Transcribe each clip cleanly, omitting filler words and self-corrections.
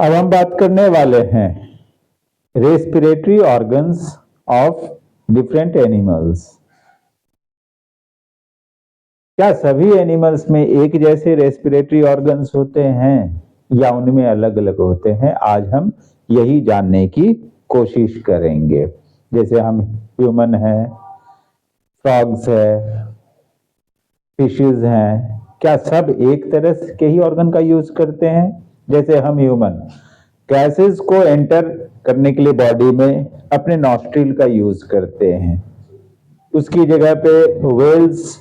अब हम बात करने वाले हैं respiratory organs of different animals. क्या सभी एनिमल्स में एक जैसे रेस्पिरेटरी ऑर्गन्स होते हैं या उनमें अलग अलग होते हैं? आज हम यही जानने की कोशिश करेंगे। जैसे हम ह्यूमन हैं, फ्रॉग्स है, फिशेस हैं, क्या सब एक तरह के ही ऑर्गन का यूज करते हैं? जैसे हम ह्यूमन गैसेस को एंटर करने के लिए बॉडी में अपने नॉस्ट्रिल का यूज करते हैं, उसकी जगह पे वेल्स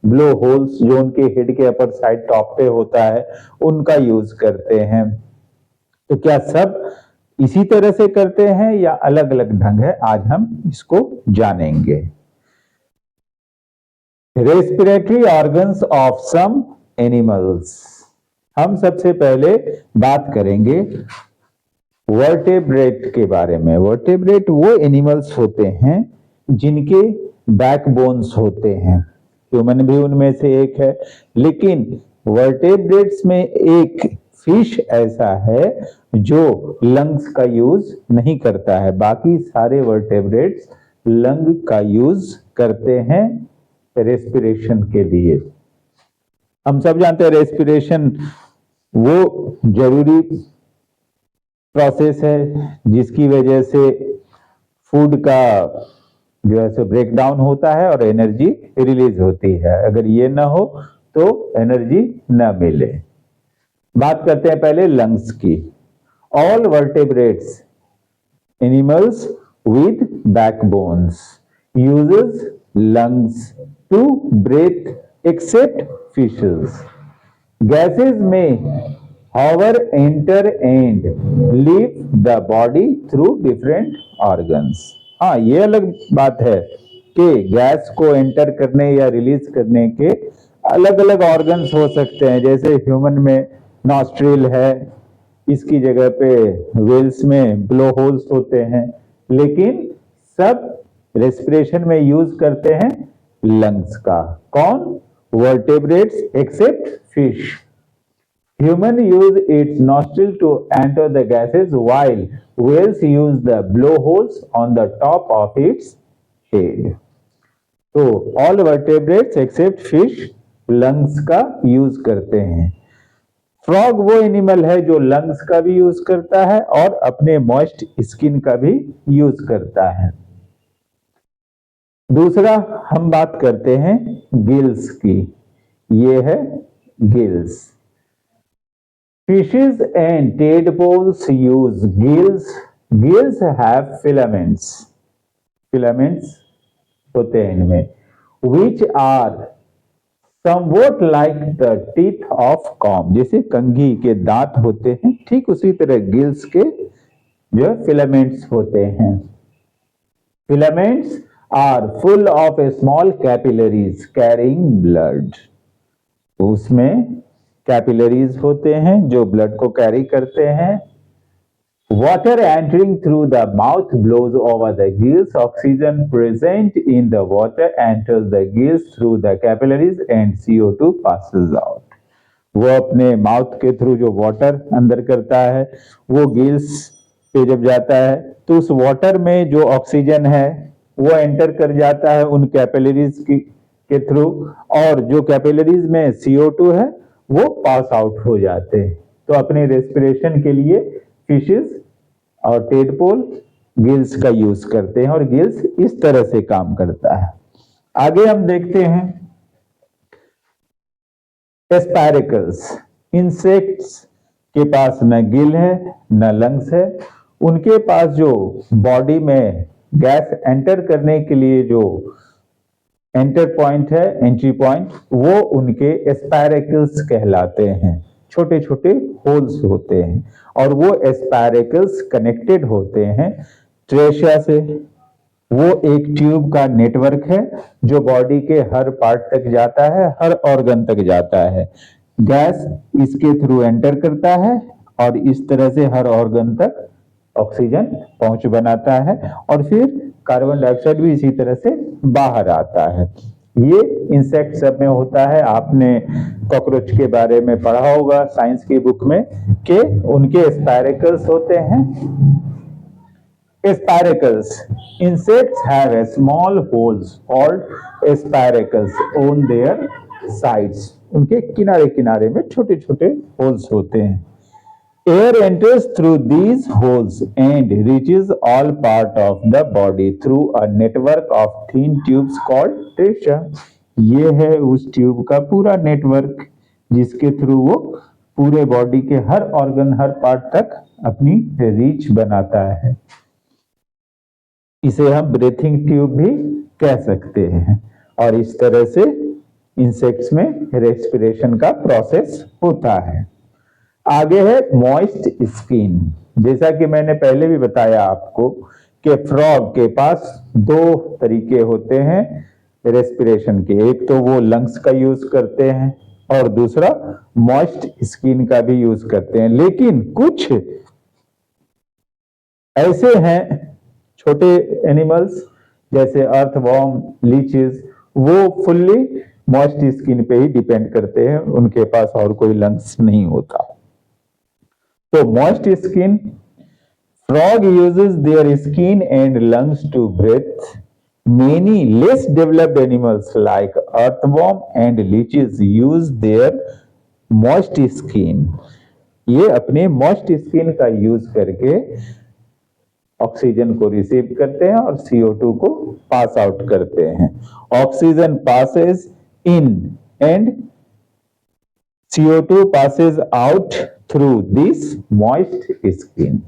ब्लो होल्स जो उनके हेड के अपर साइड टॉप पे होता है उनका यूज करते हैं। तो क्या सब इसी तरह से करते हैं या अलग अलग ढंग है? आज हम इसको जानेंगे। Respiratory organs of some animals. हम सबसे पहले बात करेंगे वर्टेब्रेट के बारे में। वर्टेब्रेट वो एनिमल्स होते हैं जिनके बैकबोन्स होते हैं। ह्यूमन भी उनमें से एक है, लेकिन वर्टेब्रेट्स में एक फिश ऐसा है जो लंग्स का यूज नहीं करता है। बाकी सारे वर्टेब्रेट्स लंग का यूज करते हैं रेस्पिरेशन के लिए। हम सब जानते हैं रेस्पिरेशन वो जरूरी प्रोसेस है जिसकी वजह से फूड का जो है सो ब्रेक डाउन होता है और एनर्जी रिलीज होती है। अगर ये ना हो तो एनर्जी ना मिले। बात करते हैं पहले लंग्स की। All vertebrates animals with backbones uses lungs to breathe except fishes. Gases में however enter and leave the body through different organs। हाँ, ये अलग बात है कि गैस को एंटर करने या रिलीज करने के अलग अलग ऑर्गन्स हो सकते हैं। जैसे ह्यूमन में नॉस्ट्रिल है, इसकी जगह पे वेल्स में ब्लो होल्स होते हैं, लेकिन सब रेस्पिरेशन में यूज करते हैं लंग्स का। कौन? Vertebrates except fish. Human use its nostril to enter the gases while whales use the blowholes on the top of its head। तो all vertebrates except fish lungs का यूज करते हैं। Frog वो animal है जो lungs का भी use करता है और अपने मॉइस्ट स्किन का भी यूज करता है। दूसरा हम बात करते हैं गिल्स की। ये है gills. Fishes and tadpoles use gills। Gills have filaments। Filaments होते हैं इनमें, which are somewhat like the teeth of comb। जैसे कंघी के दांत होते हैं, ठीक उसी तरह गिल्स के जो फिलामेंट्स होते हैं। Filaments are full of small capillaries carrying blood। उसमें कैपिलरीज होते हैं जो ब्लड को कैरी करते हैं। Water entering through the mouth blows over the gills. Oxygen present in the water enters the gills through the capillaries and CO2 passes out. वो अपने mouth के थ्रू जो वाटर अंदर करता है वो गिल्स पे जब जाता है तो उस वाटर में जो ऑक्सीजन है वो एंटर कर जाता है उन कैपिलरीज के थ्रू, और जो कैपिलरीज में CO2 है वो पास आउट हो जाते हैं। तो अपने रेस्पिरेशन के लिए फिशेस और टेडपोल गिल्स का यूज करते हैं और गिल्स इस तरह से काम करता है। आगे हम देखते हैं एस्पैरिकल्स। इंसेक्ट्स के पास न गिल है न लंग्स है। उनके पास जो बॉडी में गैस एंटर करने के लिए जो एंटर पॉइंट है, एंट्री पॉइंट, वो उनके एस्पैरिकल्स कहलाते हैं। छोटे छोटे होल्स होते हैं और वो एस्पैरिकल्स कनेक्टेड होते हैं ट्रेशिया से। वो एक ट्यूब का नेटवर्क है जो बॉडी के हर पार्ट तक जाता है, हर ऑर्गन तक जाता है। गैस इसके थ्रू एंटर करता है और इस तरह से हर ऑर्गन तक ऑक्सीजन पहुंच बनाता है और फिर कार्बन डाइऑक्साइड भी इसी तरह से बाहर आता है। ये इंसेक्ट सब में होता है। आपने कॉकरोच के बारे में पढ़ा होगा साइंस की बुक में कि उनके स्पाइरेकल्स होते हैं। Spiracles. Insects have a small holes called spiracles on their sides. उनके किनारे किनारे में छोटे छोटे होल्स होते हैं। Air enters through these holes and reaches all part of the body through a network of thin tubes called trachea. ये है उस ट्यूब का पूरा नेटवर्क जिसके थ्रू वो पूरे बॉडी के हर ऑर्गन हर पार्ट तक अपनी रीच बनाता है। इसे हम ब्रीथिंग ट्यूब भी कह सकते हैं। और इस तरह से इंसेक्ट्स में रेस्पिरेशन का प्रोसेस होता है। आगे है मॉइस्ट स्किन। जैसा कि मैंने पहले भी बताया आपको कि फ्रॉग के पास दो तरीके होते हैं रेस्पिरेशन के। एक तो वो लंग्स का यूज करते हैं और दूसरा मॉइस्ट स्किन का भी यूज करते हैं। लेकिन कुछ ऐसे हैं छोटे एनिमल्स जैसे अर्थवॉर्म, लीचेस, वो फुल्ली मॉइस्ट स्किन पे ही डिपेंड करते हैं, उनके पास और कोई लंग्स नहीं होता। तो moist skin, frog uses their skin and lungs to breathe. Many less developed animals like earthworm and leeches use their moist skin. ये अपने मॉइस्ट स्किन का यूज करके ऑक्सीजन को रिसीव करते हैं और CO2 को पास आउट करते हैं। Oxygen passes in and CO2 passes out through this moist skin.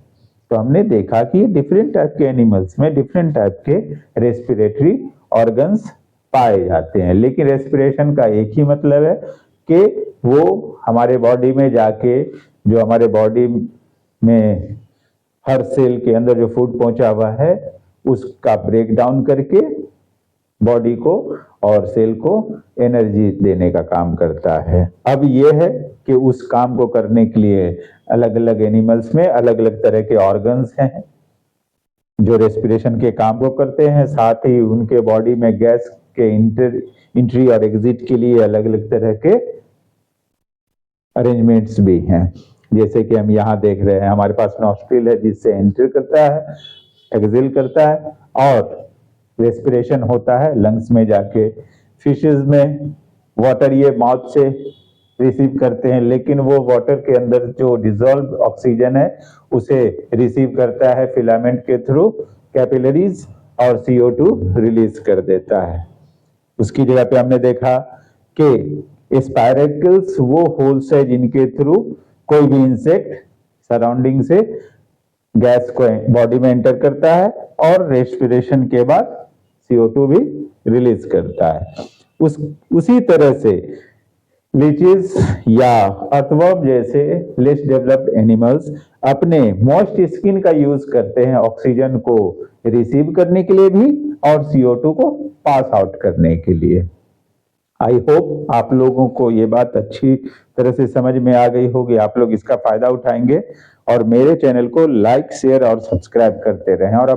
तो हमने देखा कि डिफरेंट टाइप के एनिमल्स में डिफरेंट टाइप के रेस्पिरेटरी ऑर्गन्स पाए जाते हैं, लेकिन रेस्पिरेशन का एक ही मतलब है कि वो हमारे बॉडी में जाके जो हमारे बॉडी में हर सेल के अंदर जो फूड पहुंचा हुआ है उसका ब्रेक डाउन करके बॉडी को और सेल को एनर्जी देने का काम करता है। अब ये है कि उस काम को करने के लिए अलग अलग एनिमल्स में अलग अलग तरह के ऑर्गन्स हैं जो रेस्पिरेशन के काम को करते हैं। साथ ही उनके बॉडी में गैस के एंट्री और एग्जिट के लिए अलग अलग तरह के अरेंजमेंट्स भी हैं। जैसे कि हम यहाँ देख रहे हैं, हमारे पास नॉस्ट्रिल है जिससे एंटर करता है, एक्सहेल करता है और रेस्पिरेशन होता है लंग्स में जाके। फिशेस में वाटर ये माउथ से रिसीव करते हैं, लेकिन वो वाटर के अंदर जो डिसॉल्व ऑक्सीजन है उसे रिसीव करता है फिलामेंट के थ्रू कैपिलरीज और CO2 रिलीज कर देता है। उसकी जगह पे हमने देखा कि स्पाइरेकल्स वो होल्स है जिनके थ्रू कोई भी इंसेक्ट सराउंडिंग से गैस को बॉडी में एंटर करता है और रेस्पिरेशन के बाद CO2 भी रिलीज करता है। उसी तरह से लीचेस या अर्थवर्म जैसे लेस डेवलप्ड एनिमल्स अपने मॉइस्ट स्किन का यूज करते हैं ऑक्सीजन को रिसीव करने के लिए भी और CO2 को पास आउट करने के लिए। आई होप आप लोगों को ये बात अच्छी तरह से समझ में आ गई होगी, आप लोग इसका फायदा उठाएंगे और मेरे चैनल को लाइक, शेयर और सब्सक्राइब करते रहें और